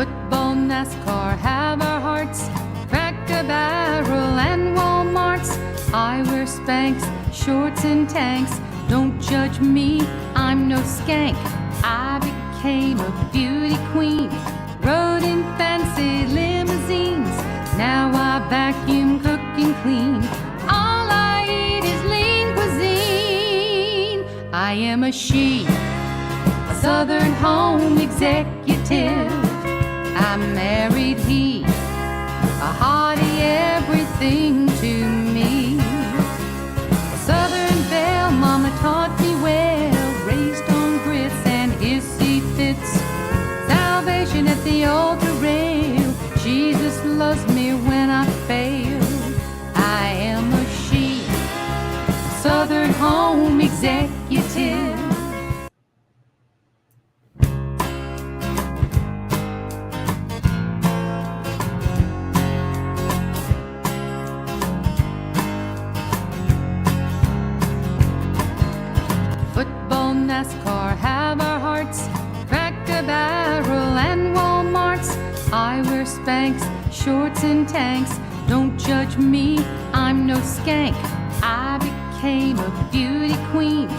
Football, NASCAR have our hearts, Cracker Barrel and Walmarts. I wear Spanx, shorts and tanks. Don't judge me, I'm no skank. I became a beauty queen, rode in fancy limousines. Now I vacuum, cook and clean. All I eat is lean cuisine. I am a she, a southern home executive. I married he, a hottie, everything to me. A southern belle, mama taught me well, raised on grits and hissy fits. Salvation at the altar rail, Jesus loves me when I fail. I am a she, a southern home executive. NASCAR have our hearts, Cracker Barrel and Walmarts. I wear Spanx, shorts and tanks. Don't judge me, I'm no skank. I became a beauty queen,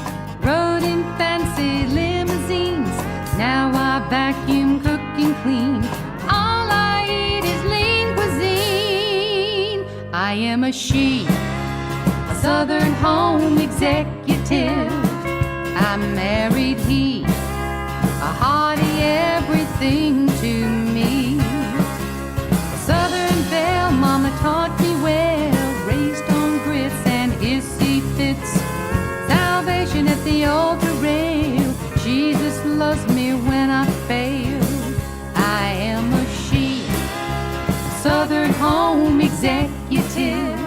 rode in fancy limousines. Now I vacuum, cook and clean. All I eat is lean cuisine. I am a she, a southern home executive. I married he, a hottie, everything to me. A southern belle, mama taught me well, raised on grits and hissy fits. Salvation at the altar rail, Jesus loves me when I fail. I am a she, a southern home executive.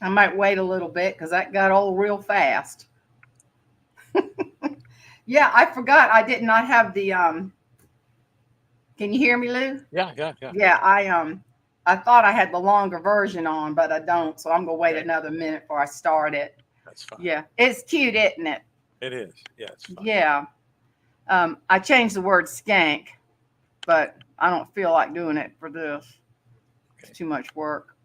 I might wait a little bit because that got old real fast. Yeah, I forgot I did not have the can you hear me, Lou? Yeah. Yeah, I thought I had the longer version on, but I don't, so I'm gonna wait another minute before I start it. That's fine. Yeah, it's cute, isn't it? It is. Yeah, it's fine. Yeah. I changed the word skank, but I don't feel like doing it for this. Okay. It's too much work.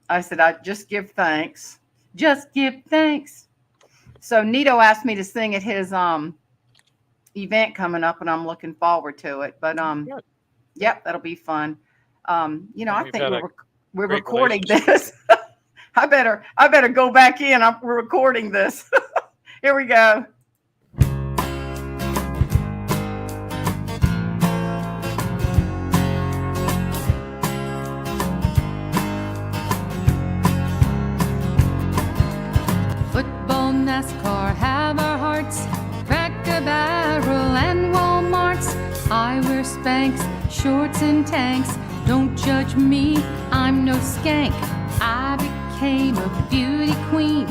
I said, I just give thanks. Just give thanks. So Nito asked me to sing at his event coming up, and I'm looking forward to it. But yep, that'll be fun. You know, I think we're recording this. I better go back in. We're recording this. Here we go. NASCAR have our hearts, Cracker Barrel and Walmarts. I wear Spanx, shorts and tanks. Don't judge me, I'm no skank. I became a beauty queen,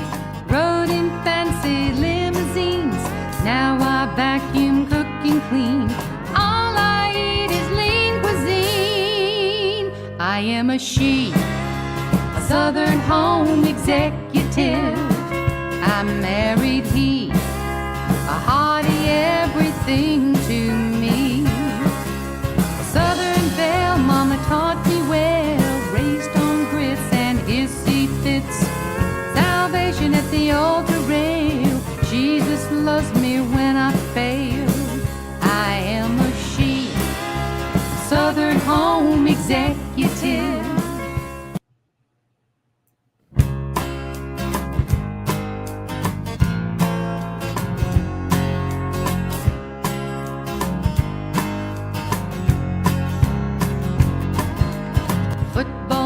rode in fancy limousines. Now I vacuum, cook and clean. All I eat is lean cuisine. I am a she, a southern home executive. I married he, a hottie, everything to me. A southern belle, mama taught me well, raised on grits and hissy fits. Salvation at the altar rail, Jesus loves me when I fail. I am a she, southern home executive.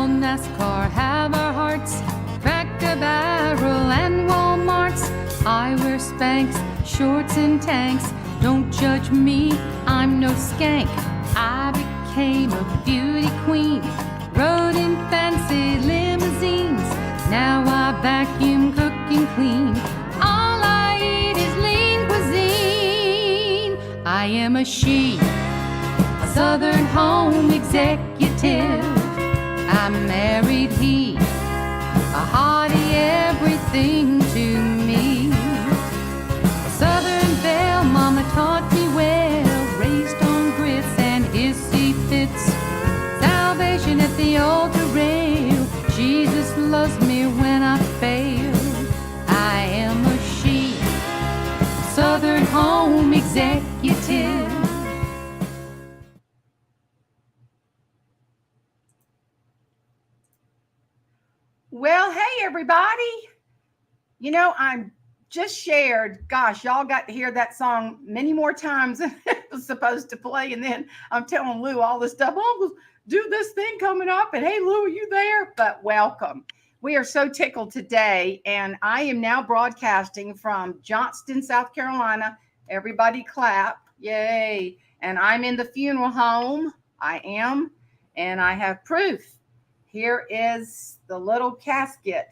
NASCAR have our hearts, Cracker Barrel and Walmarts. I wear Spanx, shorts and tanks. Don't judge me, I'm no skank. I became a beauty queen, rode in fancy limousines. Now I vacuum, cook and clean. All I eat is lean cuisine. I am a she, a southern home executive. I married he, a hottie, everything to me. everybody. You know, I'm just shared. Gosh, y'all got to hear that song many more times than it was supposed to play. And then I'm telling Lou all this stuff. Oh, we'll do this thing coming up. And hey, Lou, are you there? But welcome. We are so tickled today. And I am now broadcasting from Johnston, South Carolina. Everybody clap. Yay. And I'm in the funeral home. I am. And I have proof. Here is the little casket.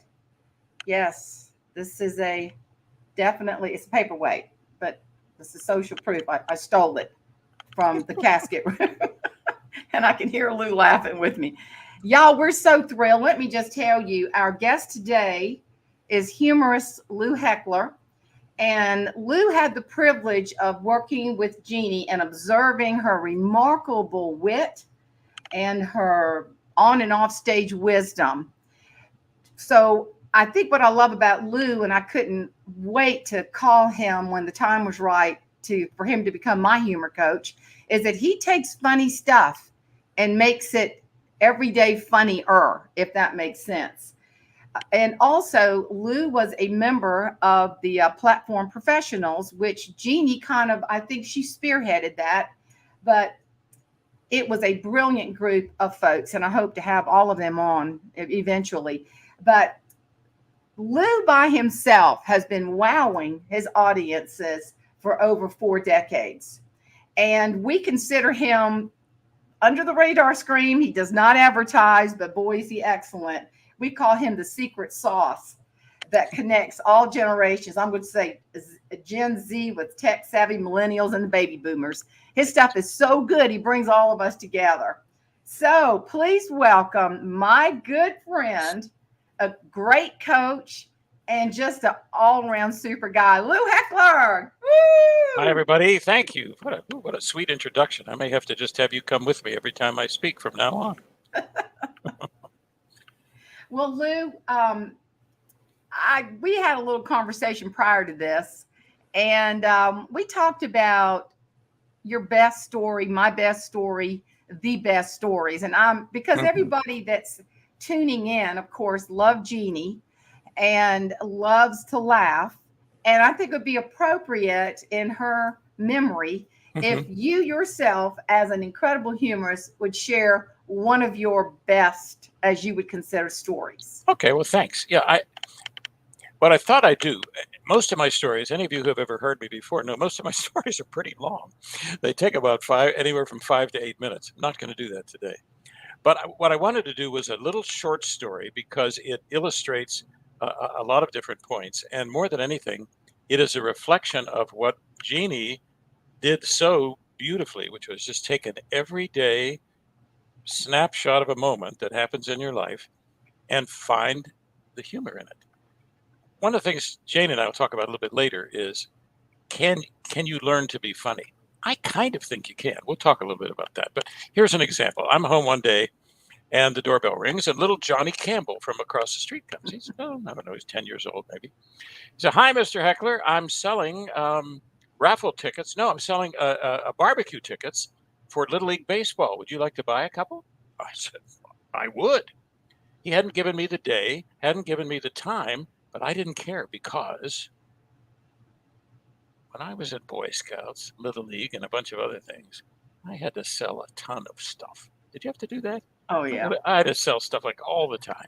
Yes, this is definitely, it's a paperweight, but this is social proof. I stole it from the casket room. And I can hear Lou laughing with me. Y'all, we're so thrilled. Let me just tell you, our guest today is humorist Lou Heckler. And Lou had the privilege of working with Jeanne and observing her remarkable wit and her on and off stage wisdom. So I think what I love about Lou, and I couldn't wait to call him when the time was right for him to become my humor coach, is that he takes funny stuff and makes it everyday funnier, if that makes sense. And also, Lou was a member of the Platform Professionals, which Jeanne I think she spearheaded that, but it was a brilliant group of folks, and I hope to have all of them on eventually. But Lou by himself has been wowing his audiences for over 4 decades. And we consider him under the radar screen. He does not advertise, but boy, is he excellent. We call him the secret sauce that connects all generations. I'm going to say Gen Z with tech savvy millennials and the baby boomers. His stuff is so good. He brings all of us together. So please welcome my good friend, a great coach, and just an all-around super guy, Lou Heckler. Woo! Hi, everybody. Thank you. What a sweet introduction. I may have to just have you come with me every time I speak from now on. Well, Lou, we had a little conversation prior to this, and we talked about your best story, my best story, the best stories. And because everybody that's tuning in, of course, love Jeanne and loves to laugh. And I think it would be appropriate in her memory if you yourself, as an incredible humorist, would share one of your best, as you would consider, stories. Okay, well, thanks. Yeah, what I thought I'd do, most of my stories, any of you who have ever heard me before know most of my stories are pretty long. They take about anywhere from 5 to 8 minutes. I'm not going to do that today. But what I wanted to do was a little short story because it illustrates a lot of different points. And more than anything, it is a reflection of what Jeanne did so beautifully, which was just take an everyday snapshot of a moment that happens in your life and find the humor in it. One of the things Jane and I will talk about a little bit later is, can you learn to be funny? I kind of think you can. We'll talk a little bit about that. But here's an example. I'm home one day and the doorbell rings and little Johnny Campbell from across the street comes. He's, I don't know, he's 10 years old maybe. He said, "Hi, Mr. Heckler. I'm selling raffle tickets. No, I'm selling a barbecue tickets for Little League Baseball. Would you like to buy a couple?" I said, "I would." He hadn't given me the day, hadn't given me the time, but I didn't care because when I was in Boy Scouts, Little League, and a bunch of other things, I had to sell a ton of stuff. Did you have to do that? Oh, yeah. I had to sell stuff like all the time.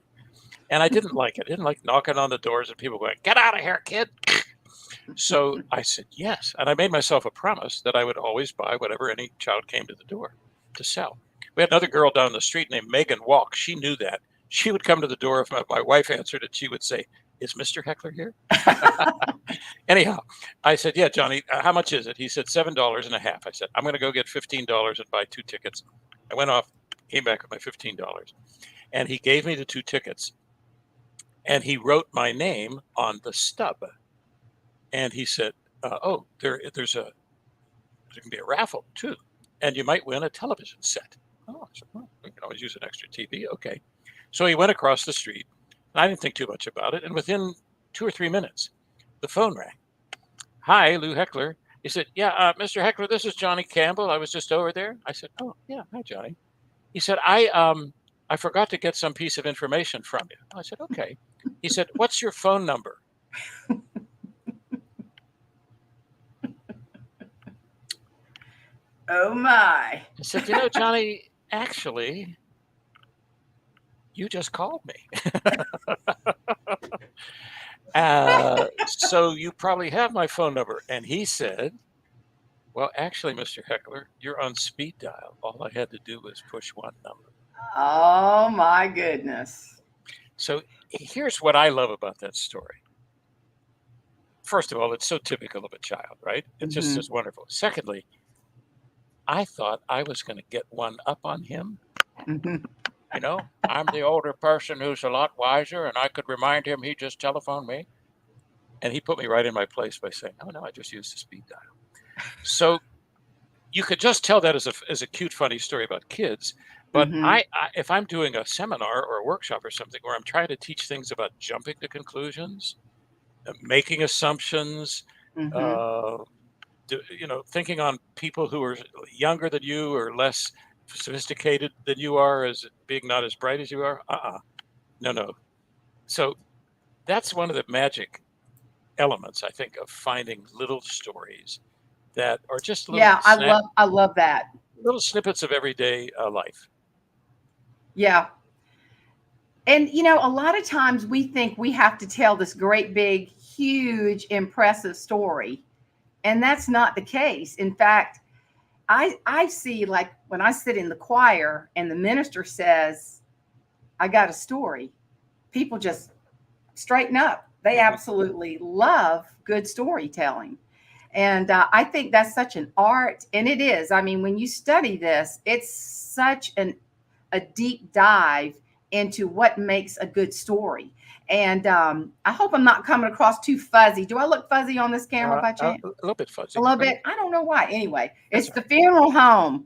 And I didn't like it. I didn't like knocking on the doors and people going, "Get out of here, kid." So I said yes. And I made myself a promise that I would always buy whatever any child came to the door to sell. We had another girl down the street named Megan Walk. She knew that. She would come to the door if my wife answered it. She would say, "Is Mr. Heckler here?" Anyhow, I said, "Yeah, Johnny, how much is it?" He said, $7.50. I said, "I'm going to go get $15 and buy 2 tickets." I went off, came back with my $15. And he gave me the 2 tickets. And he wrote my name on the stub. And he said, "Oh, there can be a raffle too. And you might win a television set." Oh, I said, "Well, we can always use an extra TV." Okay. So he went across the street. And I didn't think too much about it. And within 2 or 3 minutes, the phone rang. "Hi, Lou Heckler." He said, "Yeah, Mr. Heckler, this is Johnny Campbell. I was just over there." I said, "Oh, yeah. Hi, Johnny." He said, I forgot to get some piece of information from you." I said, "Okay." He said, "What's your phone number?" Oh my. I said, Johnny, actually, you just called me. So you probably have my phone number. And he said, "Well, actually, Mr. Heckler, you're on speed dial. All I had to do was push one number." Oh my goodness. So here's what I love about that story. First of all, it's so typical of a child, right? It's just as wonderful. Secondly, I thought I was going to get one up on him. I'm the older person who's a lot wiser, and I could remind him he just telephoned me. And he put me right in my place by saying, "Oh, no, I just used the speed dial." So you could just tell that as a cute, funny story about kids. But if I'm doing a seminar or a workshop or something where I'm trying to teach things about jumping to conclusions, making assumptions, thinking on people who are younger than you or less sophisticated than you are as being not as bright as you are. No. So that's one of the magic elements, I think, of finding little stories that are just little I love that. Little snippets of everyday life. Yeah. And, a lot of times we think we have to tell this great, big, huge, impressive story. And that's not the case. In fact, I see, like, when I sit in the choir and the minister says, "I got a story," people just straighten up. They absolutely love good storytelling. And I think that's such an art. And it is. I mean, when you study this, it's such a deep dive into what makes a good story. And I hope I'm not coming across too fuzzy. Do I look fuzzy on this camera by chance? A little bit fuzzy. A little bit. I don't know why. Anyway, it's the funeral home.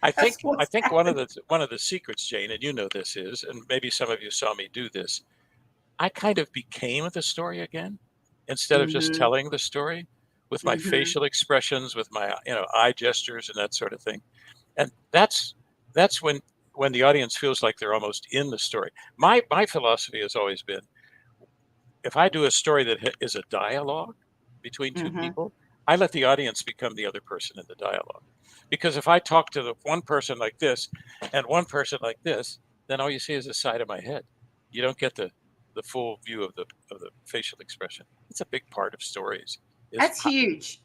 I think one of the secrets, Jane, and you know this is, and maybe some of you saw me do this, I kind of became the story again instead of just telling the story with my facial expressions, with my eye gestures and that sort of thing. And that's when the audience feels like they're almost in the story. My philosophy has always been, if I do a story that is a dialogue between two people, I let the audience become the other person in the dialogue. Because if I talk to the one person like this and one person like this, then all you see is the side of my head. You don't get the full view of the facial expression. It's a big part of stories. That's huge.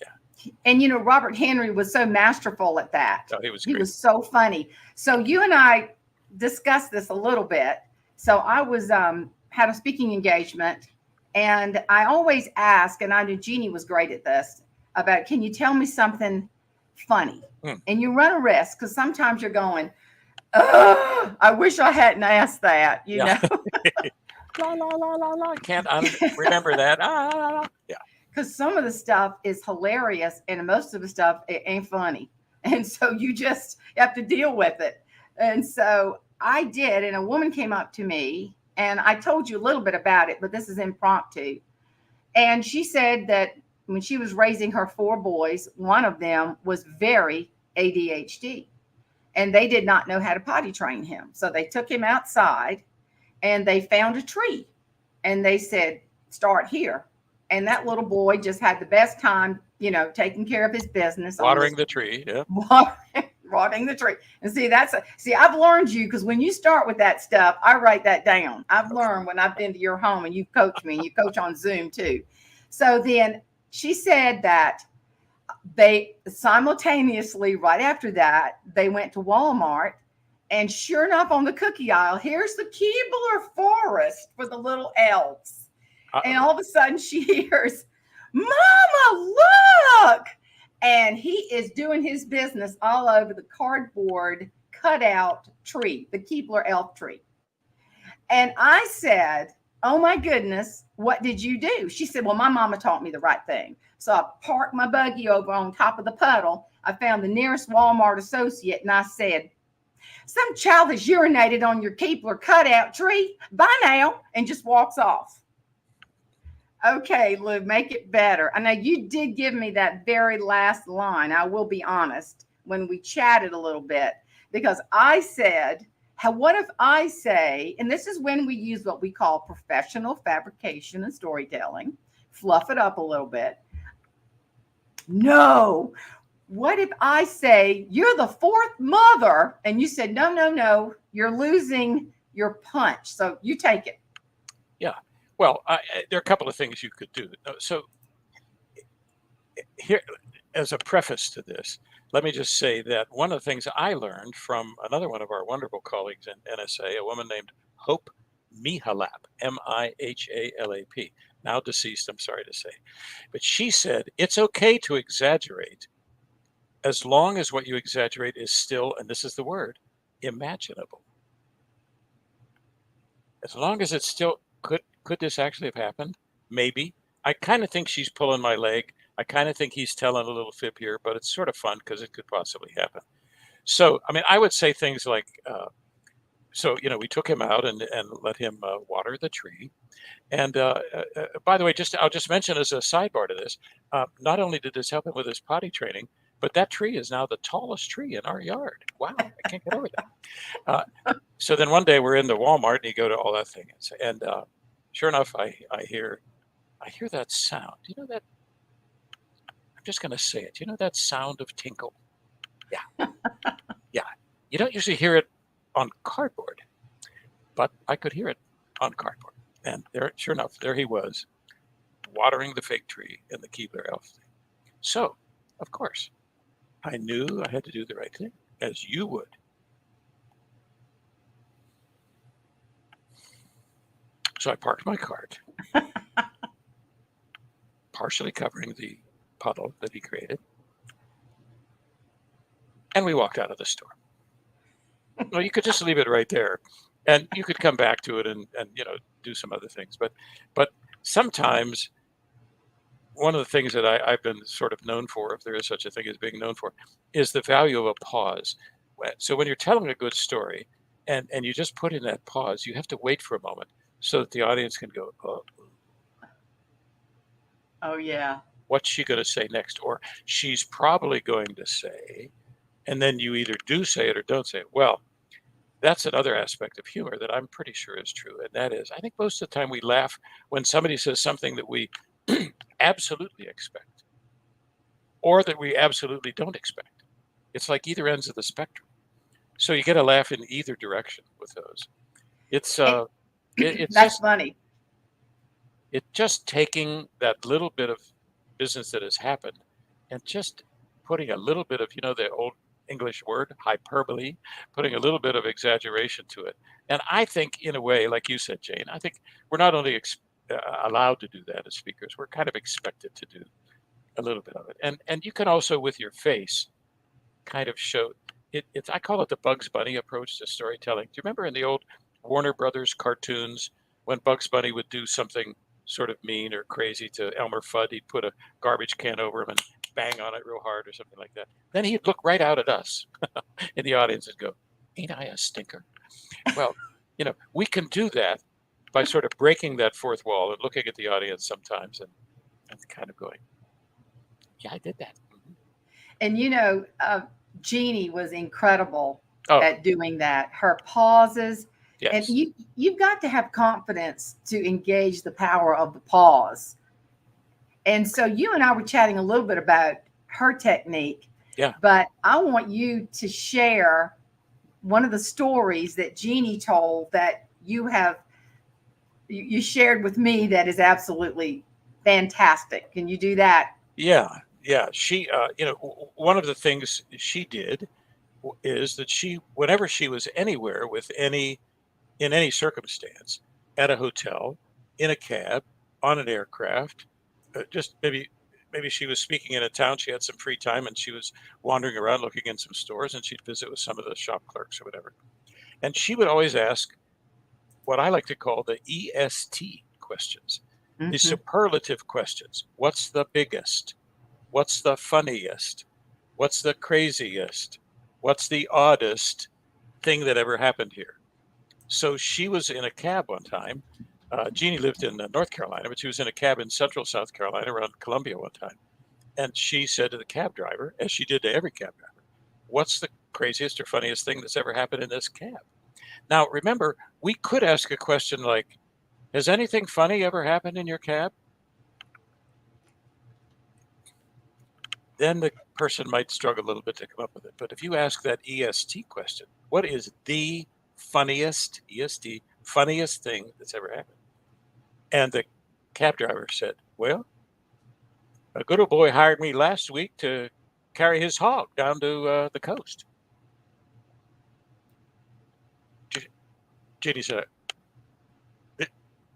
Yeah. And Robert Henry was so masterful at that. Oh, he was great. He was so funny. So you and I discussed this a little bit. So I was had a speaking engagement, and I always ask, and I knew Jeanne was great at this, about, can you tell me something funny? And you run a risk, because sometimes you're going, I wish I hadn't asked that, you know. La la la la la. Can't remember that. Yeah. Because some of the stuff is hilarious, and most of the stuff, it ain't funny. And so you just have to deal with it. And so I did, and a woman came up to me, and I told you a little bit about it, but this is impromptu. And she said that when she was raising her 4 boys, one of them was very ADHD, and they did not know how to potty train him. So they took him outside, and they found a tree, and they said, "Start here." And that little boy just had the best time, taking care of his business. Watering the tree. Yeah. Watering the tree. And see, I've learned you, because when you start with that stuff, I write that down. I've learned when I've been to your home, and you've coached me, and you coach on Zoom too. So then she said that they simultaneously, right after that, they went to Walmart, and sure enough, on the cookie aisle, here's the Keebler forest for the little elves. And all of a sudden she hears, "Mama, look!" And he is doing his business all over the cardboard cutout tree, the Keebler elf tree. And I said, "Oh my goodness, what did you do?" She said, "Well, my mama taught me the right thing." So I parked my buggy over on top of the puddle. I found the nearest Walmart associate, and I said, "Some child has urinated on your Keebler cutout tree. Bye now," and just walks off. Okay, Lou, make it better. I know you did give me that very last line, I will be honest, when we chatted a little bit, because I said what if I say, and this is when we use what we call professional fabrication and storytelling, fluff it up a little bit. No. What if I say, you're the fourth mother? And you said, no, no, no, you're losing your punch. So you take it. Yeah. Well, there are a couple of things you could do. So here, as a preface to this, let me just say that one of the things I learned from another one of our wonderful colleagues in NSA, a woman named Hope Mihalap, Mihalap, now deceased, I'm sorry to say. But she said, it's okay to exaggerate as long as what you exaggerate is still, and this is the word, imaginable. As long as it's still, could this actually have happened? Maybe. I kind of think she's pulling my leg. I kind of think he's telling a little fib here, but it's sort of fun because it could possibly happen. So, I mean, I would say things like, so, we took him out and let him water the tree. And by the way, I'll just mention as a sidebar to this, not only did this help him with his potty training, but that tree is now the tallest tree in our yard. Wow, I can't get over that. So then one day we're in the Walmart and you go to all that thing. And sure enough, I hear that sound. You know that, I'm just going to say it. You know that sound of tinkle? Yeah. Yeah. You don't usually hear it on cardboard, but I could hear it on cardboard. And there, sure enough, there he was, watering the fig tree in the Keebler elf thing. So, of course, I knew I had to do the right thing, as you would. So I parked my cart, partially covering the puddle that he created, and we walked out of the store. Well, you could just leave it right there, and you could come back to it and do some other things. But sometimes one of the things that I've been sort of known for, if there is such a thing as being known for, is the value of a pause. So when you're telling a good story and you just put in that pause, you have to wait for a moment so that the audience can go, Oh, yeah. What's she going to say next? Or she's probably going to say, and then you either do say it or don't say it. Well, that's another aspect of humor that I'm pretty sure is true. And that is, I think most of the time we laugh when somebody says something that we absolutely expect or that we absolutely don't expect. It's like either ends of the spectrum. So you get a laugh in either direction with those. It's that's just funny. It's just taking that little bit of business that has happened and just putting a little bit of, the old English word, hyperbole, putting a little bit of exaggeration to it. And I think, in a way, like you said, Jane, I think we're not only allowed to do that as speakers, we're kind of expected to do a little bit of it. And you can also, with your face, kind of show it. I call it the Bugs Bunny approach to storytelling. Do you remember in the old Warner Brothers cartoons when Bugs Bunny would do something sort of mean or crazy to Elmer Fudd? He'd put a garbage can over him and bang on it real hard or something like that. Then he'd look right out at us in the audience and go, "Ain't I a stinker?" Well, we can do that by sort of breaking that fourth wall and looking at the audience sometimes and kind of going, "Yeah, I did that." And Jeannie was incredible Oh, at doing that. Her pauses. yes. And you've got to have confidence to engage the power of the pause. And so you and I were chatting a little bit about her technique. Yeah. But I want you to share one of the stories that Jeannie told that you shared with me that is absolutely fantastic. Can you do that? Yeah. She, one of the things she did is that whenever she was anywhere in any circumstance, at a hotel, in a cab, on an aircraft, just maybe she was speaking in a town, she had some free time and she was wandering around looking in some stores and she'd visit with some of the shop clerks or whatever. And she would always ask what I like to call the EST questions, the superlative questions. What's the biggest? What's the funniest? What's the craziest? What's the oddest thing that ever happened here? So she was in a cab one time. Jeannie lived in North Carolina, but she was in a cab in central South Carolina around Columbia one time. And she said to the cab driver, as she did to every cab driver, "What's the craziest or funniest thing that's ever happened in this cab?" Now, remember, we could ask a question like, has anything funny ever happened in your cab? Then the person might struggle a little bit to come up with it. But if you ask that EST question, what is the funniest, EST, funniest thing that's ever happened? And the cab driver said, well, a good old boy hired me last week to carry his hog down to the coast. Jeannie said,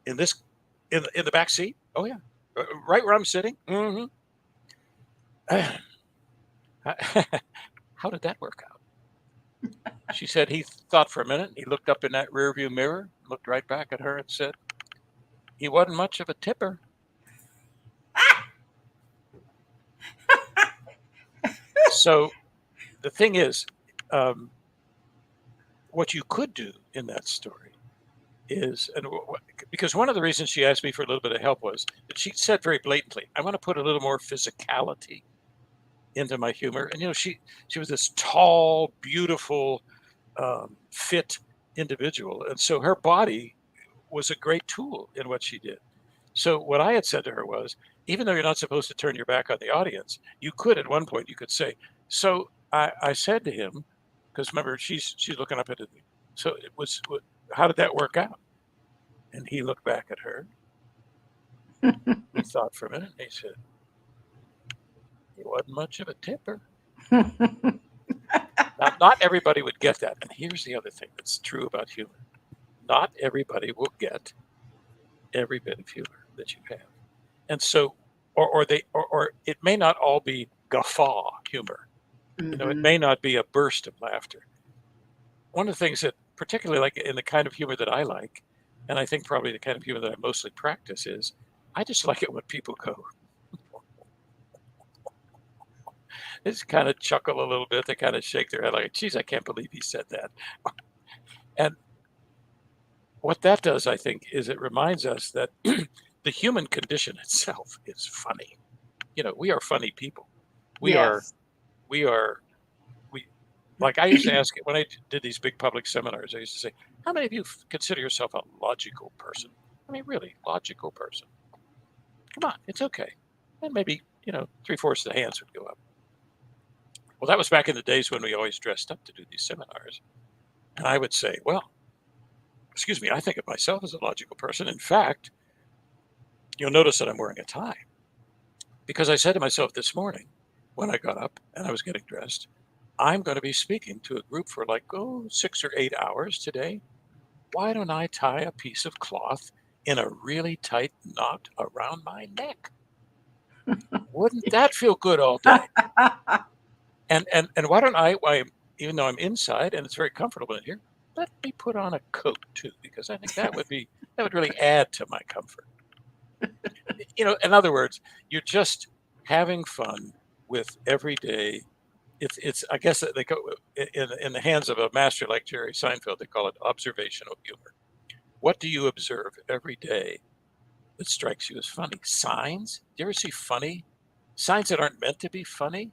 in the back seat? Oh, yeah. Right where I'm sitting? Mm-hmm. How did that work out? She said he thought for a minute. He looked up in that rearview mirror, looked right back at her and said, he wasn't much of a tipper. So the thing is, what you could do in that story is, and because one of the reasons she asked me for a little bit of help was that she said very blatantly, I want to put a little more physicality into my humor. And, you know, she was this tall, beautiful, fit individual. And so her body was a great tool in what she did. So what I had said to her was, even though you're not supposed to turn your back on the audience, you could at one point, you could say, so I said to him, because remember, she's looking up at it. So it was, how did that work out? And he looked back at her. He thought for a minute. And he said, he wasn't much of a tipper. Now, not everybody would get that. And here's the other thing that's true about humor. Not everybody will get every bit of humor that you have. And so, or it may not all be guffaw humor. Mm-hmm. You know, it may not be a burst of laughter. One of the things that, particularly like in the kind of humor that I like, and I think probably the kind of humor that I mostly practice is, I just like it when people go, they just kind of chuckle a little bit. They kind of shake their head like, geez, I can't believe he said that. And what that does, I think, is it reminds us that the human condition itself is funny. You know, we are funny people. We like I used to ask when I did these big public seminars, I used to say, how many of you consider yourself a logical person? I mean, really, logical person. Come on, it's okay. And maybe, you know, 3/4 of the hands would go up. Well, that was back in the days when we always dressed up to do these seminars. And I would say, well, excuse me, I think of myself as a logical person. In fact, you'll notice that I'm wearing a tie. Because I said to myself this morning when I got up and I was getting dressed, I'm going to be speaking to a group for like, 6 or 8 hours today. Why don't I tie a piece of cloth in a really tight knot around my neck? Wouldn't that feel good all day? And why don't I, even though I'm inside and it's very comfortable in here, let me put on a coat too, because I think that would really add to my comfort. You know, in other words, you're just having fun with every day. It's I guess they go in the hands of a master like Jerry Seinfeld, they call it observational humor. What do you observe every day that strikes you as funny? Signs? Do you ever see funny signs that aren't meant to be funny?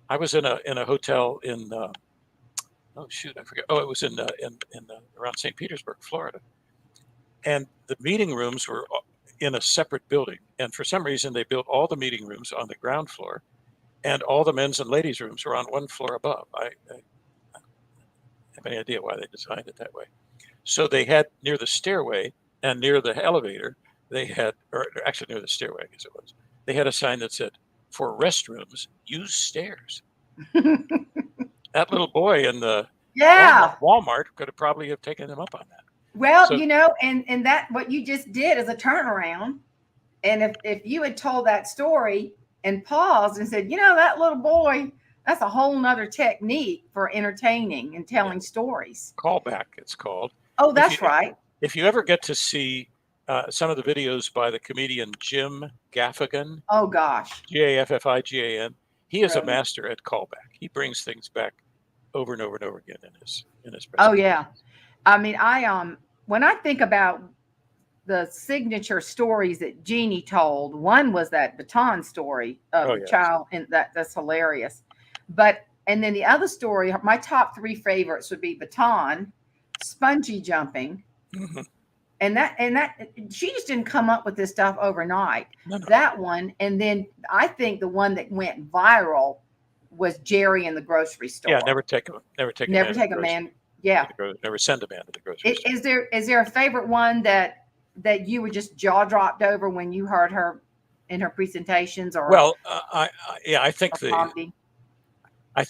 I was in a hotel in I forget. Oh, it was in around St. Petersburg, Florida, and the meeting rooms were in a separate building. And for some reason, they built all the meeting rooms on the ground floor, and all the men's and ladies' rooms were on one floor above. I have any idea why they designed it that way. So they had near the stairway and near the elevator, they had, or actually near the stairway, I guess it was, they had a sign that said, for restrooms, use stairs. That little boy in the Walmart could have probably have taken them up on that. Well, so, you know, and that what you just did is a turnaround. And if you had told that story and paused and said, you know, that little boy, that's a whole nother technique for entertaining and telling stories. Callback, it's called. Oh, that's right. If you ever get to see some of the videos by the comedian Jim Gaffigan. Oh, gosh. Gaffigan. He is a master at callback. He brings things back over and over and over again in his presentation. Oh, yeah. I mean, when I think about the signature stories that Jeannie told, one was that baton story of the child, and that's hilarious. And then the other story, my top 3 favorites would be baton, spongy jumping. Mhm. And that she just didn't come up with this stuff overnight. No, no. That one, and then I think the one that went viral was Jerry in the grocery store. Yeah, never take a man. Never to take the a grocery- man. Yeah. Never send a man to the grocery store. Is there a favorite one that you were just jaw dropped over when you heard her in her presentations, or Well, I think comedy? I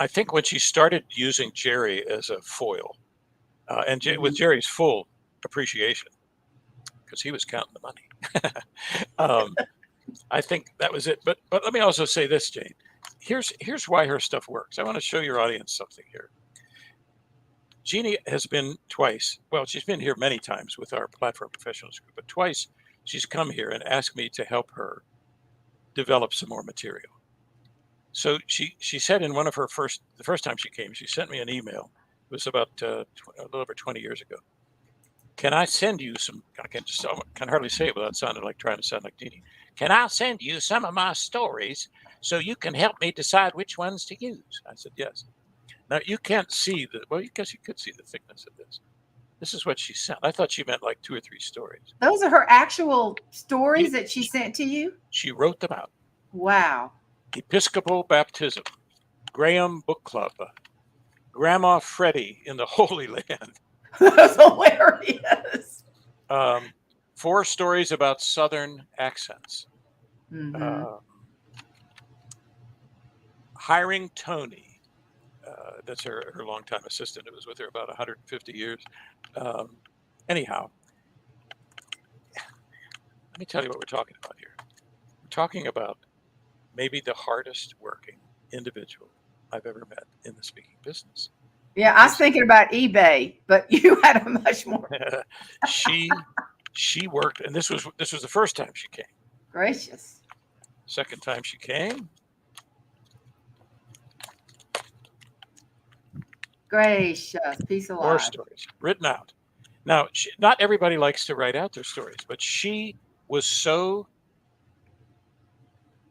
think when she started using Jerry as a foil, and with Mhm. Jerry's full appreciation, because he was counting the money. I think that was it. But let me also say this, Jane. Here's why her stuff works. I want to show your audience something here. Jeanne has been twice. Well, she's been here many times with our Platform Professionals group, but twice she's come here and asked me to help her develop some more material. So she said in one of her the first time she came, she sent me an email. It was about a little over 20 years ago. Can I send you some? I can hardly say it without sounding like trying to sound like Jeanne. Can I send you some of my stories so you can help me decide which ones to use? I said yes. Now you can't see well, I guess you could see the thickness of this. This is what she sent. I thought she meant like 2 or 3 stories. Those are her actual stories that she sent to you? She wrote them out. Wow. Episcopal baptism, Graham book club, Grandma Freddie in the Holy Land. That's hilarious. 4 stories about Southern accents. Mhm. Hiring Tony. That's her longtime assistant. It was with her about 150 years. Anyhow, let me tell you what we're talking about here. We're talking about maybe the hardest working individual I've ever met in the speaking business. Yeah, I was thinking about eBay, but you had a much more. She worked, and this was the first time she came. Gracious. Second time she came. Gracious. Peace of More life. stories written out. Now, not everybody likes to write out their stories, but she was so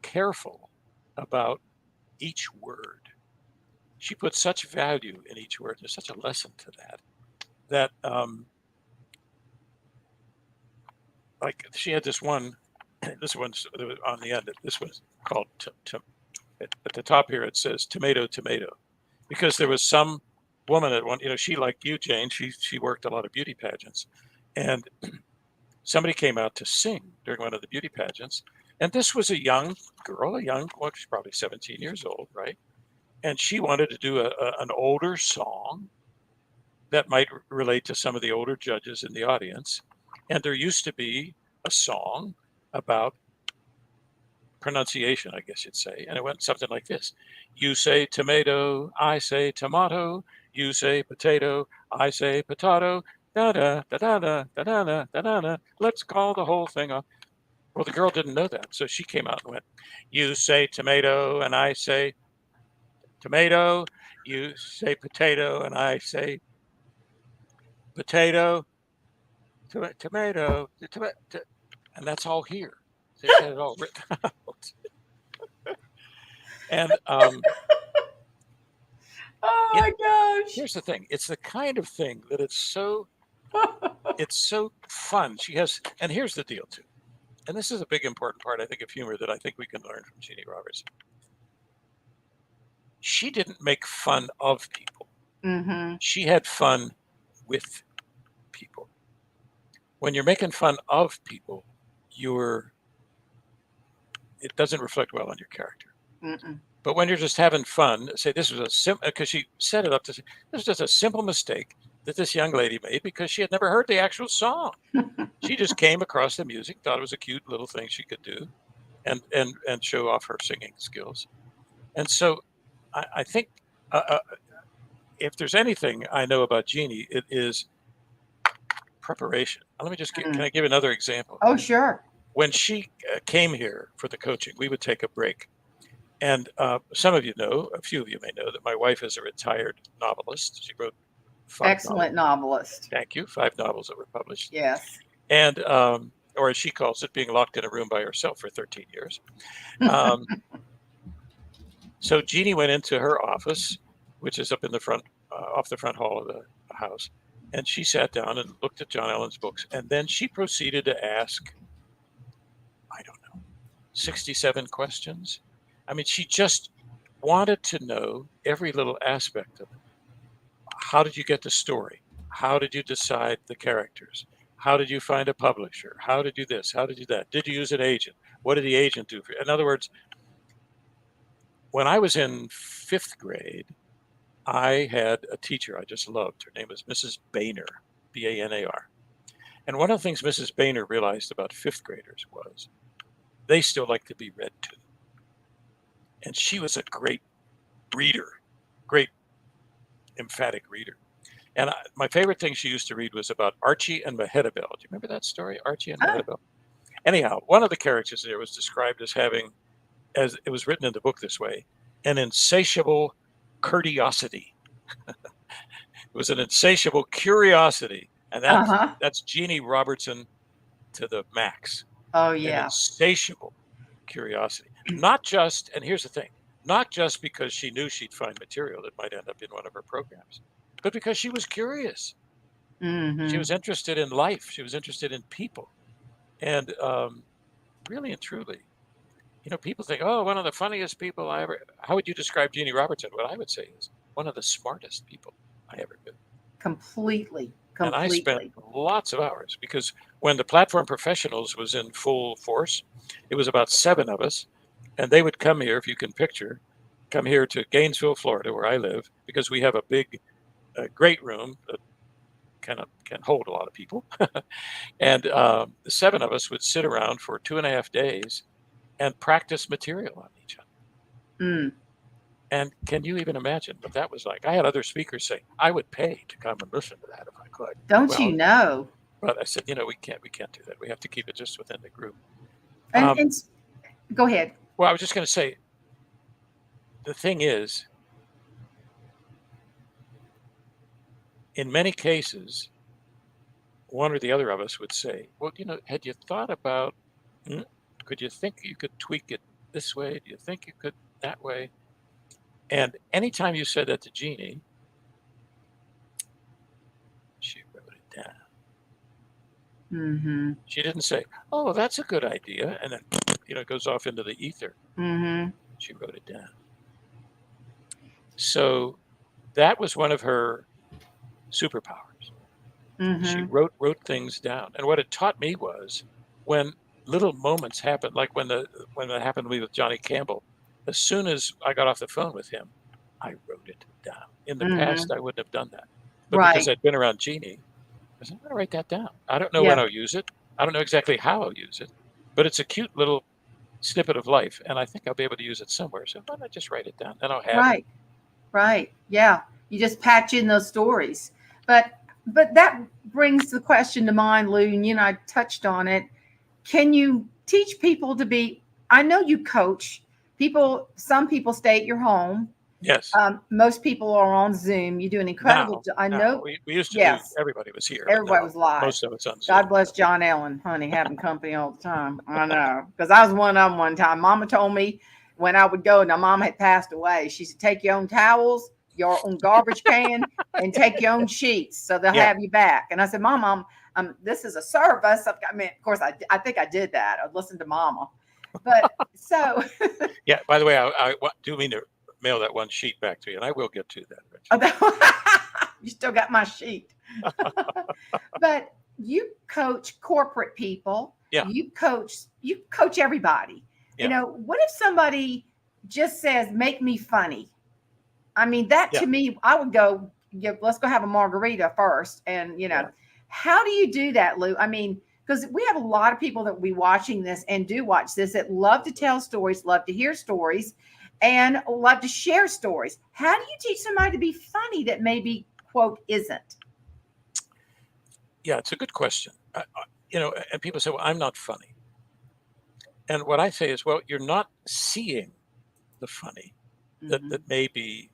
careful about each word. She put such value in each word. There's such a lesson to that like she had this one's on the end. This was called at the top here. It says tomato, tomato, because there was some woman at one, she, like you, Jane, she worked a lot of beauty pageants, and somebody came out to sing during one of the beauty pageants, and this was a young girl, she's probably 17 years old, right? And she wanted to do an older song that might relate to some of the older judges in the audience, and there used to be a song about pronunciation, I guess you'd say, and it went something like this: you say tomato, I say tomato. You say potato, I say potato. Da da da da da da da da da. Let's call the whole thing off. Well, the girl didn't know that, so she came out and went, "You say tomato, and I say tomato. You say potato, and I say potato. Tomato, and that's all here." They had it all written out. And Oh my gosh. here's the thing: it's the kind of thing that it's so fun. She has, and here's the deal too, and this is a big important part, I think, of humor that I think we can learn from Jeanne Robertson. She didn't make fun of people. Mm-hmm. She had fun with people. When you're making fun of people, it doesn't reflect well on your character. Mm-mm. But when you're just having fun, say this was a simple, because she set it up to say this was just a simple mistake that this young lady made because she had never heard the actual song. She just came across the music, thought it was a cute little thing she could do, and show off her singing skills. And so I think if there's anything I know about Jeanne, it is preparation. Let me just can I give another example? Oh, sure. When she came here for the coaching, we would take a break. And some of you know, a few of you may know, that my wife is a retired novelist. She wrote 5 Excellent novelist. Thank you. 5 novels that were published. Yes. And, or as she calls it, being locked in a room by herself for 13 years. So Jeanne went into her office which is up in the front, off the front hall of the house. And she sat down and looked at John Ellen's books. And then she proceeded to ask, I don't know, 67 questions. I mean, she just wanted to know every little aspect of it. How did you get the story? How did you decide the characters? How did you find a publisher? How did you do this? How did you do that? Did you use an agent? What did the agent do for you? In other words, when I was in 5th grade, I had a teacher I just loved. Her name was Mrs. Boehner, B-A-N-A-R. And one of the things Mrs. Boehner realized about 5th graders was they still like to be read to. And she was a great reader, great emphatic reader. And my favorite thing she used to read was about Archie and Mehetabel. Do you remember that story, Archie and Mehetabel? Anyhow, one of the characters there was described as having, as it was written in the book this way, an insatiable curiosity. It was an insatiable curiosity. And that's Jeanne Robertson to the max. Oh, An yeah. insatiable curiosity. Not just, and here's the thing, not just because she knew she'd find material that might end up in one of her programs, but because she was curious. She was interested in life. She was interested in people. And really and truly, you know, people think, oh, one of the funniest people I ever, how would you describe Jeanne Robertson? What I would say is one of the smartest people I ever knew. Completely. And I spent lots of hours, because when the Platform Professionals was in full force, it was about 7 of us. And they would come here, if you can picture, come here to Gainesville, Florida, where I live, because we have a big, great room that can hold a lot of people. And the 7 of us would sit around for 2.5 days and practice material on each other. And can you even imagine what that was like? I had other speakers say, I would pay to come and listen to that if I could. Don't you know? But I said, you know, we can't do that. We have to keep it just within the group. And go ahead. Well, I was just going to say, the thing is, in many cases, one or the other of us would say, well, you know, had you thought about, could you think you could tweak it this way? Do you think you could that way? And anytime you said that to Jeanne, she wrote it down. She didn't say, oh, that's a good idea. And then, you know, it goes off into the ether. She wrote it down. So that was one of her superpowers. She wrote things down. And what it taught me was, when little moments happened, like when that happened to me with Johnny Campbell, as soon as I got off the phone with him, I wrote it down. In the past, I wouldn't have done that. But because I'd been around Jeanne, I said, I'm going to write that down. I don't know when I'll use it. I don't know exactly how I'll use it. But it's a cute little snippet of life, and I think I'll be able to use it somewhere. So why not just write it down? And I'll have it. Right. Yeah. You just patch in those stories. But that brings the question to mind, Lou, and you and I touched on it. Can you teach people to be, I know you coach people, some people stay at your home. Yes. Most people are on Zoom. You do an incredible job. I know. We used to do, everybody was here. Everybody was live. Most of it's on Zoom. God bless John Ellen, honey, having company all the time. I know. Because I was one of them one time. Mama told me when I would go, now Mom had passed away, she said, take your own towels, your own garbage can, and take your own sheets so they'll have you back. And I said, Mom, this is a service. I mean, of course, I think I did that. I listened to Mama. But so. Yeah, by the way, I do mean to mail that one sheet back to you, and I will get to that. You still got my sheet. But you coach corporate people. Yeah. You coach everybody. Yeah. You know, what if somebody just says, make me funny? I mean, that to me, I would go, let's go have a margarita first. And, you know, how do you do that, Lou? I mean, because we have a lot of people that will be watching this and do watch this that love to tell stories, love to hear stories, and love to share stories. How do you teach somebody to be funny that maybe, quote, isn't? Yeah, it's a good question. You know, and people say, well, I'm not funny. And what I say is, well, you're not seeing the funny that may be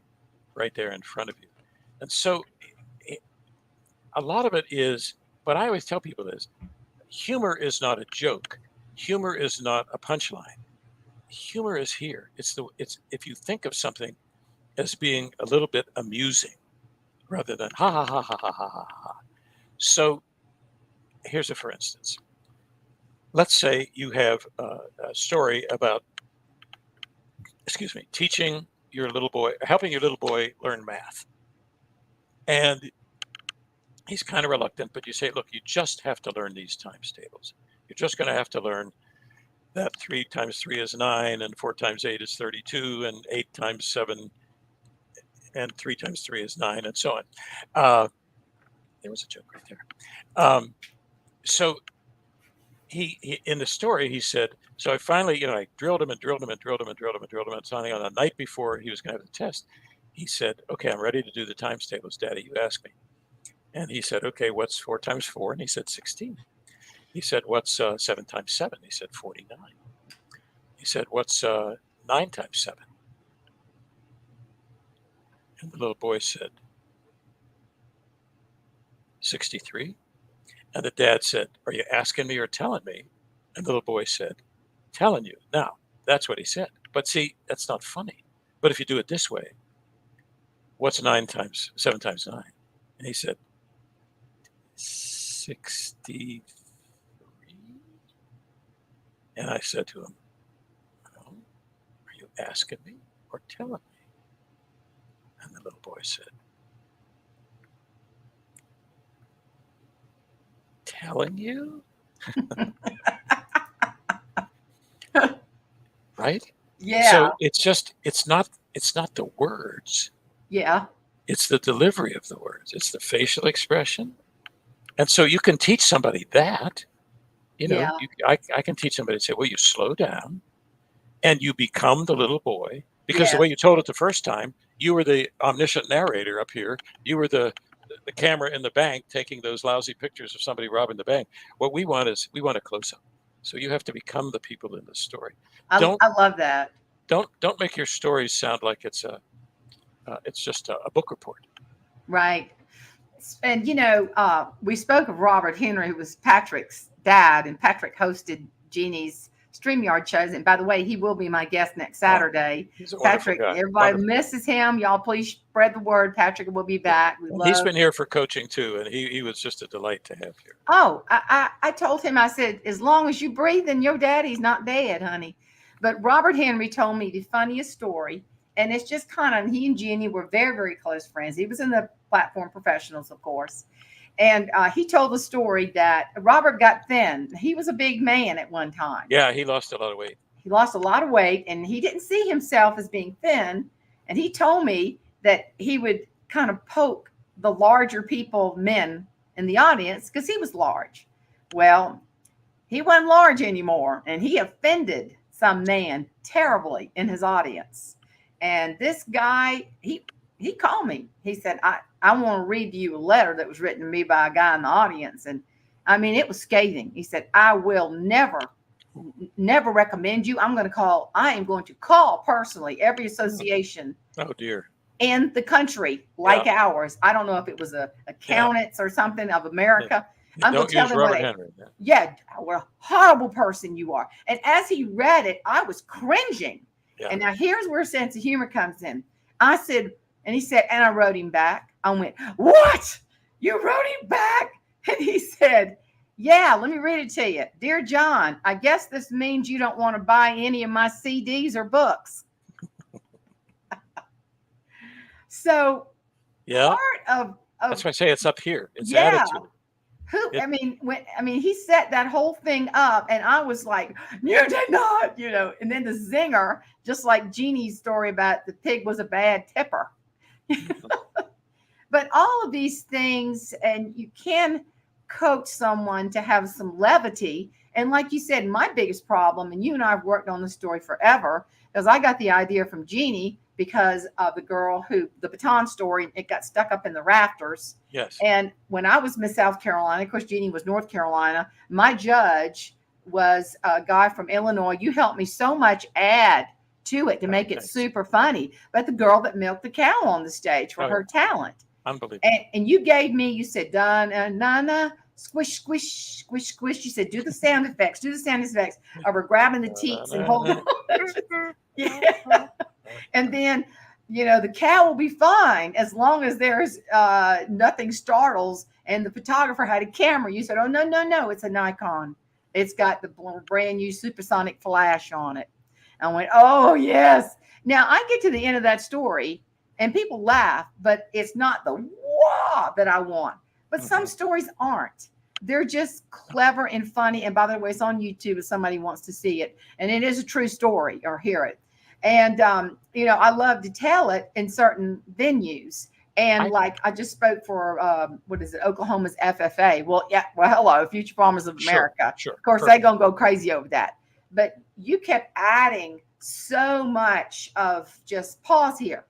right there in front of you. And so a lot of it is, what I always tell people is, humor is not a joke. Humor is not a punchline. Humor is here. It's if you think of something as being a little bit amusing rather than ha ha ha ha ha ha ha ha. So here's a for instance. Let's say you have a story about, teaching your little boy, helping your little boy learn math. And he's kind of reluctant, but you say, look, you just have to learn these times tables. You're just going to have to learn that 3 times 3 is 9, and 4 times 8 is 32, and 8 times 7 and 3 times 3 is 9, and so on. There was a joke right there. So he in the story, he said, so I finally, I drilled him and drilled him and drilled him and drilled him and drilled him. And something on the night before he was going to have the test, he said, okay, I'm ready to do the times tables, Daddy, you asked me. And he said, okay, what's 4 times 4? And he said, 16. He said, what's 7 times 7? He said, 49. He said, what's 9 times 7? And the little boy said, 63. And the dad said, are you asking me or telling me? And the little boy said, telling you. Now, that's what he said. But see, that's not funny. But if you do it this way, what's 7 times 9? And he said, 63. And I said to him, well, are you asking me or telling me? And the little boy said, telling you? Right? Yeah. So it's not the words. Yeah. It's the delivery of the words. It's the facial expression. And so you can teach somebody that, Yeah. I can teach somebody to say, well, you slow down and you become the little boy, because the Yes. way you told it the first time, you were the omniscient narrator up here. You were the camera in the bank taking those lousy pictures of somebody robbing the bank. What we want a close up. So you have to become the people in the story. I love that. Don't make your stories sound like it's just a book report. Right. And we spoke of Robert Henry, who was Patrick's dad, and Patrick hosted Jeannie's StreamYard shows. And by the way, he will be my guest next Saturday. He's a wonderful Patrick, guy. everybody Wonderful. misses him. Y'all please spread the word. Patrick will be back. He's been here for coaching too, and he was just a delight to have here. Oh, I told him, I said, as long as you breathe, and your daddy's not dead, honey. But Robert Henry told me the funniest story. And it's just kind of, he and Jeannie were very, very close friends. He was in the Platform Professionals, of course. And he told the story that Robert got thin. He was a big man at one time. Yeah, he lost a lot of weight. He lost a lot of weight, and he didn't see himself as being thin. And he told me that he would kind of poke the larger men in the audience because he was large. Well, he wasn't large anymore, and he offended some man terribly in his audience. And this guy, he called me. He said, I want to read you a letter that was written to me by a guy in the audience. And I mean, it was scathing. He said, I will never recommend you. I am going to call personally every association. Oh dear. In the country like ours. I don't know if it was accountants or something of America. Yeah. I'm going to tell them Robert Henry. Yeah, what a horrible person you are. And as he read it, I was cringing. Yeah. And now here's where sense of humor comes in. I said, and he said, and I wrote him back. I went, what? You wrote him back? And he said, yeah, let me read it to you. Dear John, I guess this means you don't want to buy any of my CDs or books. So part of that's why I say it's up here. It's attitude. He set that whole thing up, and I was like, you did not, and then the zinger, just like Jeannie's story about the pig was a bad tipper. But all of these things, and you can coach someone to have some levity. And like you said, my biggest problem, and you and I have worked on this story forever, because I got the idea from Jeannie because of the girl the baton story, it got stuck up in the rafters. Yes. And when I was Miss South Carolina, of course, Jeannie was North Carolina, my judge was a guy from Illinois. You helped me so much add to it to make it super funny. But the girl that milked the cow on the stage for her talent. Unbelievable. And you gave me, you said, na, squish, squish, squish, squish. You said, do the sound effects of her grabbing the teats and holding on. Yeah. And then the cow will be fine as long as there's nothing startles. And the photographer had a camera. You said, oh, no, no, no, it's a Nikon. It's got the brand new supersonic flash on it. I went, oh, yes. Now, I get to the end of that story and people laugh, but it's not the wah that I want. But some stories aren't. They're just clever and funny. And by the way, it's on YouTube if somebody wants to see it. And it is a true story or hear it. And, I love to tell it in certain venues. And I just spoke for, Oklahoma's FFA. Well, yeah, well, hello, Future Farmers of America. Sure. Of course, they're going to go crazy over that. But you kept adding so much of just pause here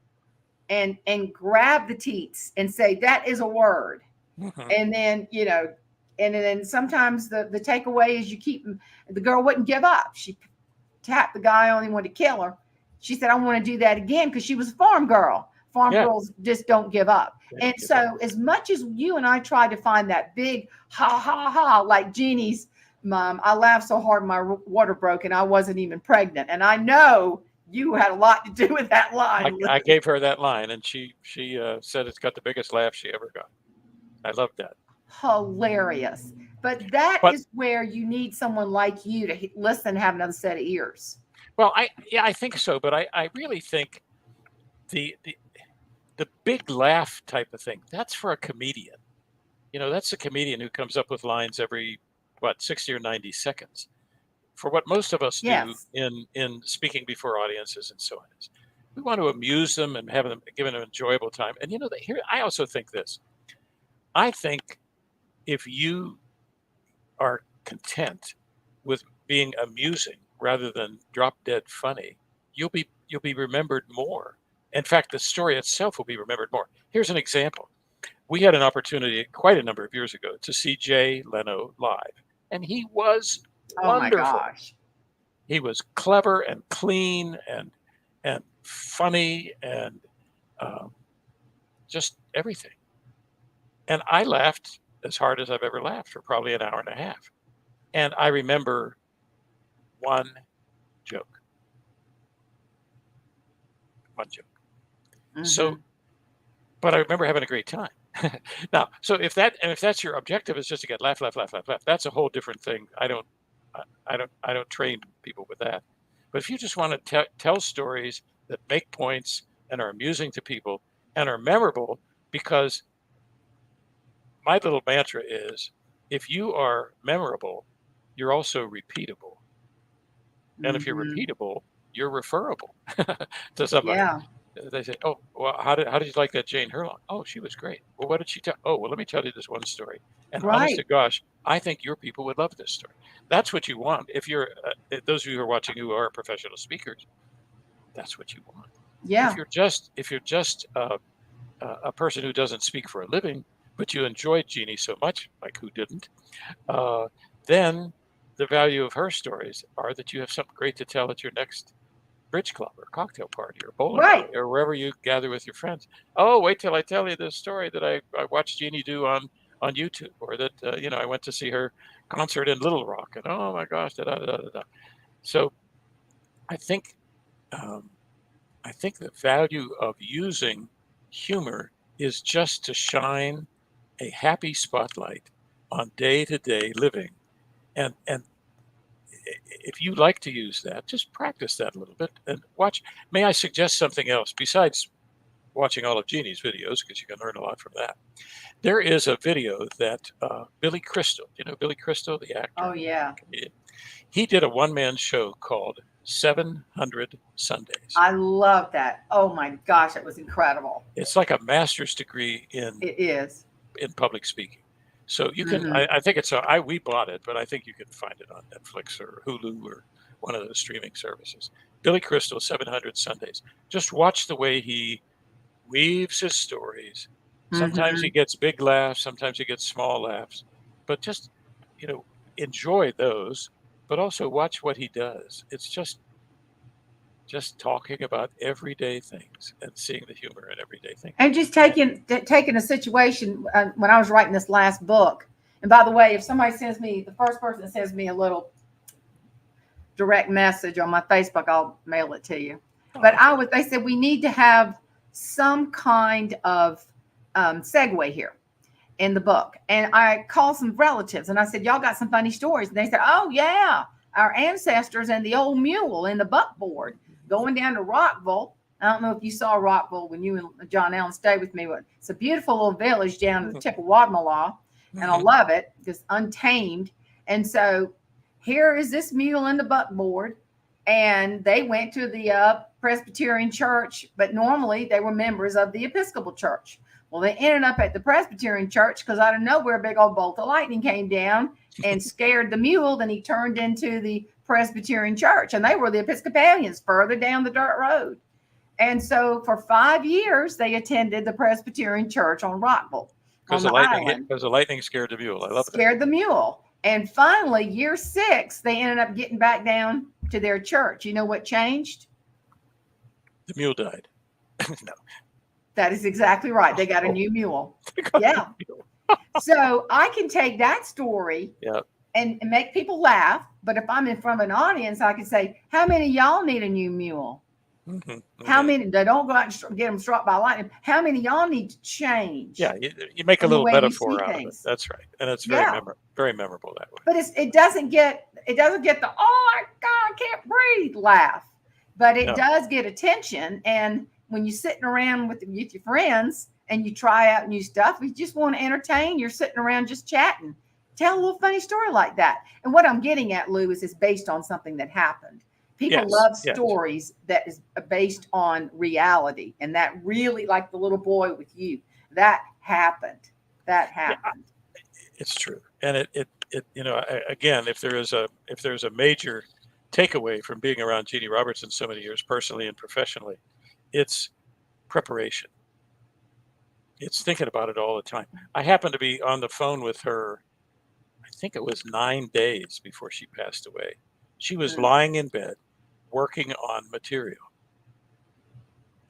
and grab the teats and say, that is a word. And then, and then sometimes the takeaway is you keep, the girl wouldn't give up. She tapped the guy on, he wanted to kill her. She said, I want to do that again because she was a farm girl. Farm girls just don't give up. And so as much as you and I tried to find that big ha, ha, ha, like Jeannie's mom, I laughed so hard my water broke and I wasn't even pregnant. And I know you had a lot to do with that line. I gave her that line and she said it's got the biggest laugh she ever got. I love that. Hilarious. But is where you need someone like you to listen and have another set of ears. Well, I think so. But I really think the big laugh type of thing, that's for a comedian. That's a comedian who comes up with lines every, 60 or 90 seconds. For what most of us do in speaking before audiences and so on is we want to amuse them and give them an enjoyable time. And here I also think this. I think if you are content with being amusing rather than drop dead funny, you'll be remembered more. In fact, the story itself will be remembered more. Here's an example. We had an opportunity quite a number of years ago to see Jay Leno live, and he was wonderful. My gosh. He was clever and clean and funny and just everything. And I laughed as hard as I've ever laughed for probably an hour and a half. And I remember one joke. So, but I remember having a great time. Now, so if that's your objective is just to get laugh, that's a whole different thing. I don't train people with that. But if you just want to tell stories that make points and are amusing to people and are memorable, because my little mantra is, if you are memorable, you're also repeatable. And if you're repeatable, you're referable to somebody. Yeah. They say, oh, well, how did you like that Jane Herlong? Oh, she was great. Well, what did she tell? Oh, well, let me tell you this one story. And honest to gosh, I think your people would love this story. That's what you want. If you're, those of you who are watching who are professional speakers, that's what you want. Yeah. If you're just a person who doesn't speak for a living, but you enjoyed Jeannie so much, like who didn't, then the value of her stories are that you have something great to tell at your next bridge club or cocktail party or bowling party or wherever you gather with your friends. Oh, wait till I tell you this story that I watched Jeannie do on YouTube, or that I went to see her concert in Little Rock, and oh my gosh, da da da da da. So I think the value of using humor is just to shine a happy spotlight on day-to-day living, and if you like to use that, just practice that a little bit and watch. May I suggest something else besides watching all of Jeannie's videos, because you can learn a lot from that? There is a video that Billy Crystal, Billy Crystal, the actor. Oh, yeah. He did a one-man show called 700 Sundays. I love that. Oh, my gosh, it was incredible. It's like a master's degree in public speaking. So you can, I think we bought it, but I think you can find it on Netflix or Hulu or one of those streaming services. Billy Crystal, 700 Sundays. Just watch the way he weaves his stories. Sometimes he gets big laughs, sometimes he gets small laughs, but just, enjoy those, but also watch what he does. It's just talking about everyday things and seeing the humor in everyday things. And just taking a situation when I was writing this last book. And by the way, if somebody sends me, the first person that sends me a little direct message on my Facebook, I'll mail it to you. But they said we need to have some kind of segue here in the book. And I called some relatives and I said, y'all got some funny stories. And they said, oh, yeah, our ancestors and the old mule in the buckboard going down to Rockville. I don't know if you saw Rockville when you and John Allen stayed with me, but it's a beautiful little village down in the tip of Wadmalaw. And I love it. It's untamed. And so here is this mule in the buckboard. And they went to the Presbyterian church, but normally they were members of the Episcopal church. Well, they ended up at the Presbyterian church because out of nowhere, a big old bolt of lightning came down and scared the mule. Then he turned into the Presbyterian church, and they were the Episcopalians further down the dirt road. And so for 5 years, they attended the Presbyterian church on Rockville. Because the lightning scared the mule. I love it. Scared the mule. And finally, year 6, they ended up getting back down to their church. You know what changed? The mule died. No. That is exactly right. They got a new mule. Yeah. So I can take that story and make people laugh. But if I'm in front of an audience, I can say, how many of y'all need a new mule? How many? They don't go out and get them struck by lightning. How many of y'all need to change? Yeah, you make a little metaphor out of it. That's right. And it's very memorable that way. But it doesn't get the, oh my God, I can't breathe laugh. But it does get attention. And when you're sitting around with your friends and you try out new stuff, you just want to entertain, you're sitting around just chatting. Tell a little funny story like that. And what I'm getting at, Lou, is it's based on something that happened. People love stories that is based on reality. And that really, like the little boy with you, that happened. That happened. Yeah, it's true. And it you know, again, if there's a major takeaway from being around Jeanne Robertson so many years, personally and professionally, it's preparation. It's thinking about it all the time. I happened to be on the phone with her, I think it was 9 days before she passed away. She was lying in bed working on material.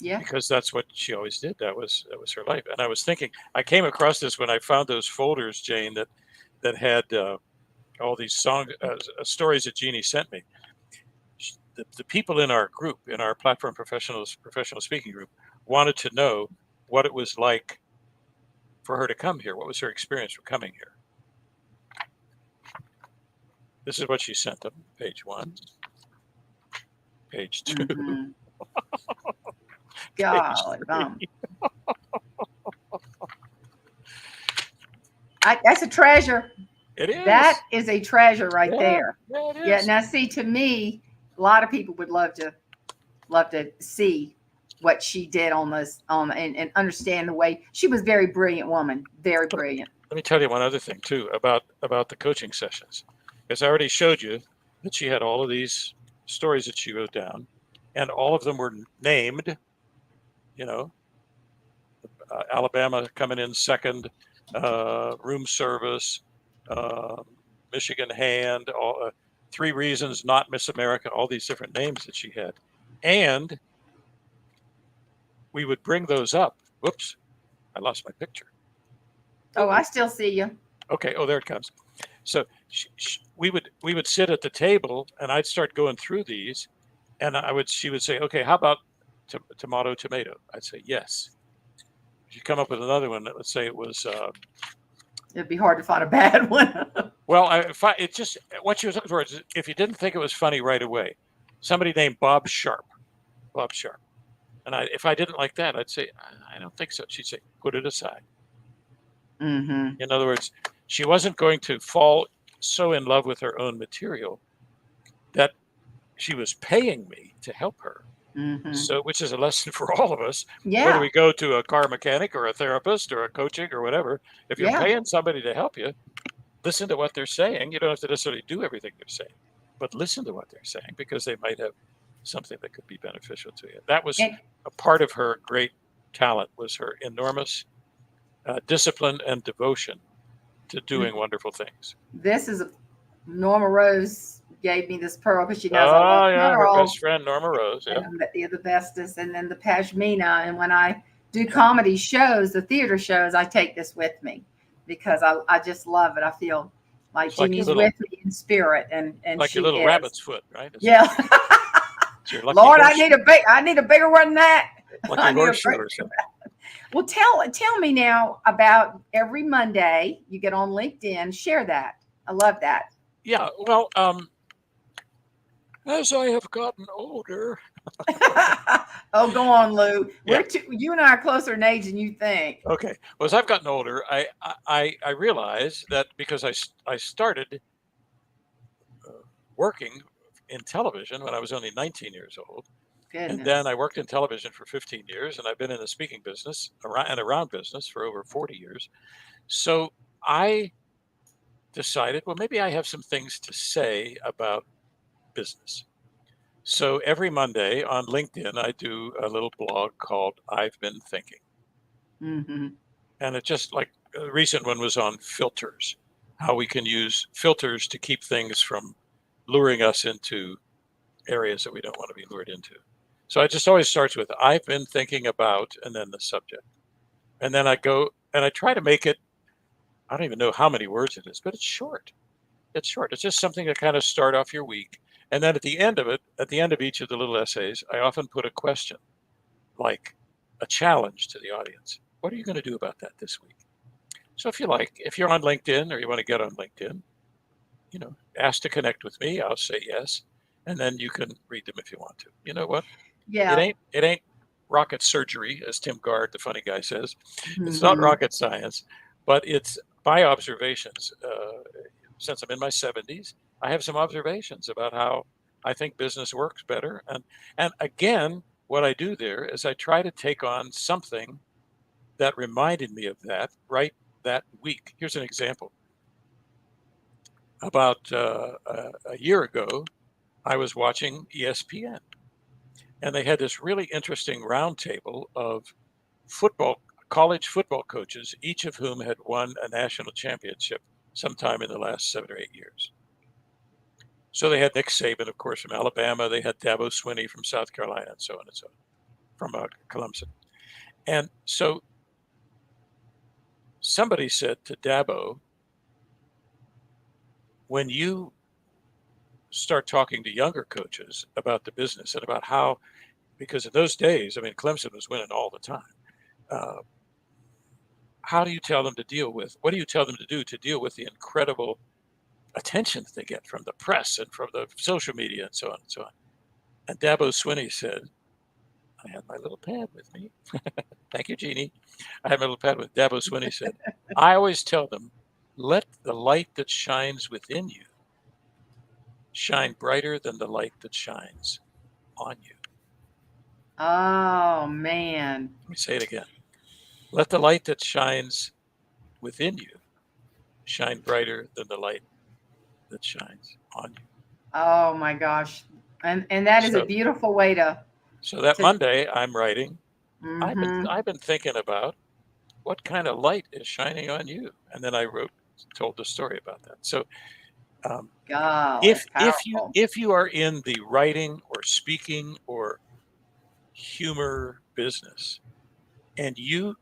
Yeah. Because that's what she always did. That was her life. And I was thinking, I came across this when I found those folders, Jane, that had all these stories that Jeanne sent me. The people in our group, in our platform professional speaking group, wanted to know what it was like for her to come here. What was her experience for coming here? This is what she sent them. Page 1. Page 2. Mm-hmm. God, that's a treasure. It is. That is a treasure right there. Yeah, it is. Yeah. Now, see, to me, a lot of people would love to see what she did on this, and understand the way she was. Very brilliant woman, very brilliant. Let me tell you one other thing too about the coaching sessions, because I already showed you that she had all of these stories that she wrote down, and all of them were named. You know, Alabama coming in second, room service, Michigan hand, 3 reasons not Miss America, all these different names that she had. And we would bring those up. Whoops, I lost my picture. Oh, I still see you. Okay, oh, there it comes. So we would sit at the table and I'd start going through these, and she would say, okay, how about tomato? I'd say yes. She'd come up with another one. Let's say it was. It'd be hard to find a bad one. Well, what she was looking for is, if you didn't think it was funny right away, somebody named Bob Sharp. And if I didn't like that, I'd say, I don't think so. She'd say, put it aside. Mm-hmm. In other words, she wasn't going to fall so in love with her own material that she was paying me to help her. Mm-hmm. So, which is a lesson for all of us. Yeah. Whether we go to a car mechanic or a therapist or a coaching or whatever, if you're paying somebody to help you, listen to what they're saying. You don't have to necessarily do everything they're saying, but listen to what they're saying, because they might have something that could be beneficial to you. That was a part of her great talent, was her enormous discipline and devotion to doing wonderful things. This is Norma Rose gave me this pearl because she knows I love pearl. Her best friend Norma Rose. Yeah, the bestest, and then the pashmina. And when I do comedy shows, the theater shows, I take this with me because I just love it. I feel like Jeanne's with me in spirit, and like she your little is. rabbit's foot, right? Yeah. Lord, I need a bigger one than that. like a On your horse show or something. Well, tell me now about every Monday you get on LinkedIn. Share that. I love that. Yeah. Well, as I have gotten older. Oh, go on, Lou. Yeah. You and I are closer in age than you think. Okay. Well, as I've gotten older, I realize that because I started working in television when I was only 19 years old. And then Goodness. I worked in television for 15 years, and I've been in the speaking business around business for over 40 years. So I decided, well, maybe I have some things to say about business. So every Monday on LinkedIn, I do a little blog called I've Been Thinking. Mm-hmm. And it just like a recent one was on filters, how we can use filters to keep things from luring us into areas that we don't want to be lured into. So it just always starts with I've been thinking about, and then the subject. And then I go and I try to make it, I don't even know how many words it is, but it's short. It's short. It's just something to kind of start off your week. And then at the end of it, at the end of each of the little essays, I often put a question, like a challenge to the audience. What are you going to do about that this week? So if you're on LinkedIn or you want to get on LinkedIn, ask to connect with me. I'll say yes. And then you can read them if you want to. You know what? Yeah. It ain't rocket surgery, as Tim Gard, the funny guy, says. It's not Mm-hmm. rocket science, but it's by observations. Since I'm in my 70s, I have some observations about how I think business works better. And again, what I do there is I try to take on something that reminded me of that right that week. Here's an example. About a year ago, I was watching ESPN, and they had this really interesting roundtable of college football coaches, each of whom had won a national championship sometime in the last 7 or 8 years. So they had Nick Saban, of course, from Alabama. They had Dabo Swinney from South Carolina, and so on and so on, from Clemson. And so somebody said to Dabo, when you start talking to younger coaches about the business and about how, because in those days, I mean, Clemson was winning all the time. How do you tell them to deal with, what do you tell them to do to deal with the incredible attention that they get from the press and from the social media and so on and so on? And Dabo Swinney said, I had my little pad with me. Thank you, Jeannie. I had my little pad with Dabo Swinney said, I always tell them, let the light that shines within you shine brighter than the light that shines on you. Oh, man. Let me say it again. Let the light that shines within you shine brighter than the light that shines on you. Oh, my gosh. And that is a beautiful way to. So that Monday I'm writing, Mm-hmm. I've been thinking about what kind of light is shining on you. And then I told the story about that. So if you are in the writing or speaking or humor business and you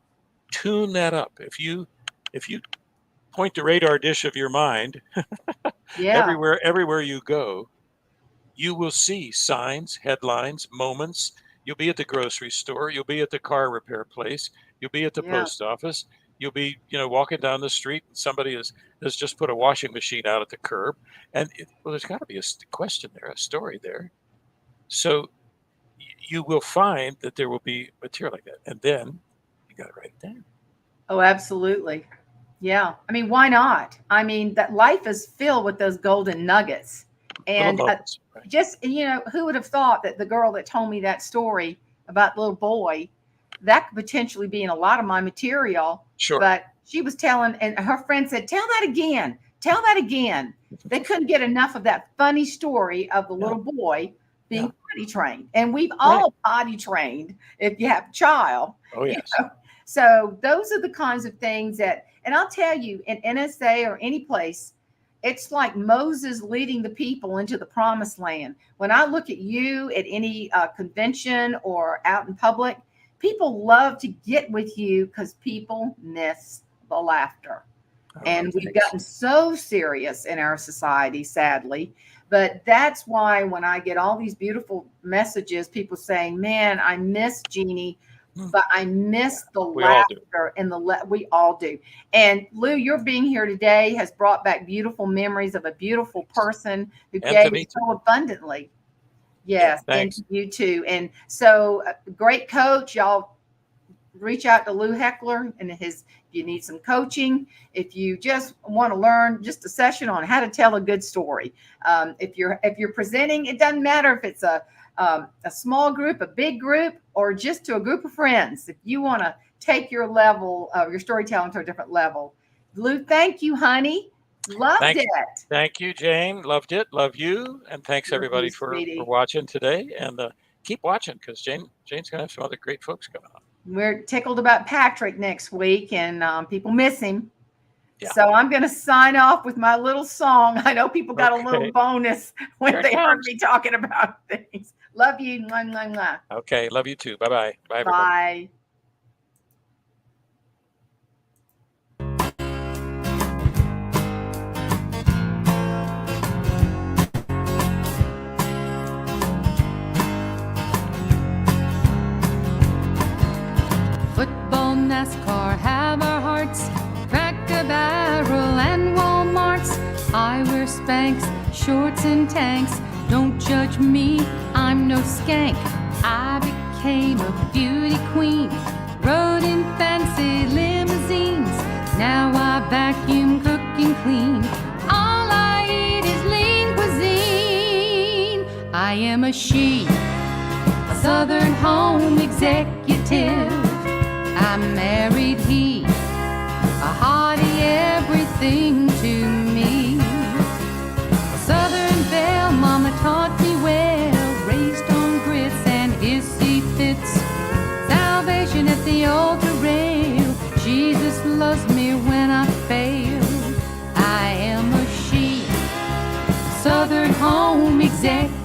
tune that up, if you point the radar dish of your mind everywhere you go, you will see signs, headlines, moments. You'll be at the grocery store, you'll be at the car repair place, you'll be at the post office, you'll be walking down the street and somebody has just put a washing machine out at the curb, and there's got to be a question there, a story there. So you will find that there will be material like that, and then you got to write it down. Oh, absolutely. Yeah. I mean, why not? I mean, that life is filled with those golden nuggets. And moments, right? Just, who would have thought that the girl that told me that story about the little boy, that could potentially be in a lot of my material. Sure. But she was telling, and her friend said, tell that again. Tell that again. They couldn't get enough of that funny story of the little boy being potty trained. And we've all potty trained if you have a child. Oh, yes. So those are the kinds of things that, and I'll tell you, in NSA or any place, it's like Moses leading the people into the promised land. When I look at you at any convention or out in public, people love to get with you because people miss the laughter. And we've thanks. gotten so serious in our society, sadly. But that's why when I get all these beautiful messages, people saying, man, I miss Jeannie, but I miss the We all do. laughter and we all do. And Lou, your being here today has brought back beautiful memories of a beautiful person who And to gave me too. so abundantly. Yes, and Thanks. you too. And so, great coach. Y'all reach out to Lou Heckler and if you need some coaching, if you just want to learn just a session on how to tell a good story. If you're presenting, it doesn't matter if it's a small group, a big group, or just to a group of friends. If you want to take your level of your storytelling to a different level, Lou, thank you, honey. Loved it. Thank you, Jane. Loved it. Love you. And thanks everybody for watching today. And keep watching because Jane's going to have some other great folks coming on. We're tickled about Patrick next week, and people miss him. Yeah. So I'm going to sign off with my little song. I know people got a little bonus when they heard me talking about things. Love you. Mwah, mwah, mwah. Okay. Love you too. Bye-bye. Bye, everybody. Bye. Football, NASCAR have our hearts, Cracker Barrel and Walmart's. I wear Spanx, shorts and tanks. Don't judge me, I'm no skank. I became a beauty queen, rode in fancy limousines. Now I vacuum, cook and clean. All I eat is lean cuisine. I am a she, a Southern home executive. I married he, a hottie, everything to me. A Southern belle, mama taught me well, raised on grits and hissy fits. Salvation at the altar rail, Jesus loves me when I fail. I am a she, Southern home executive.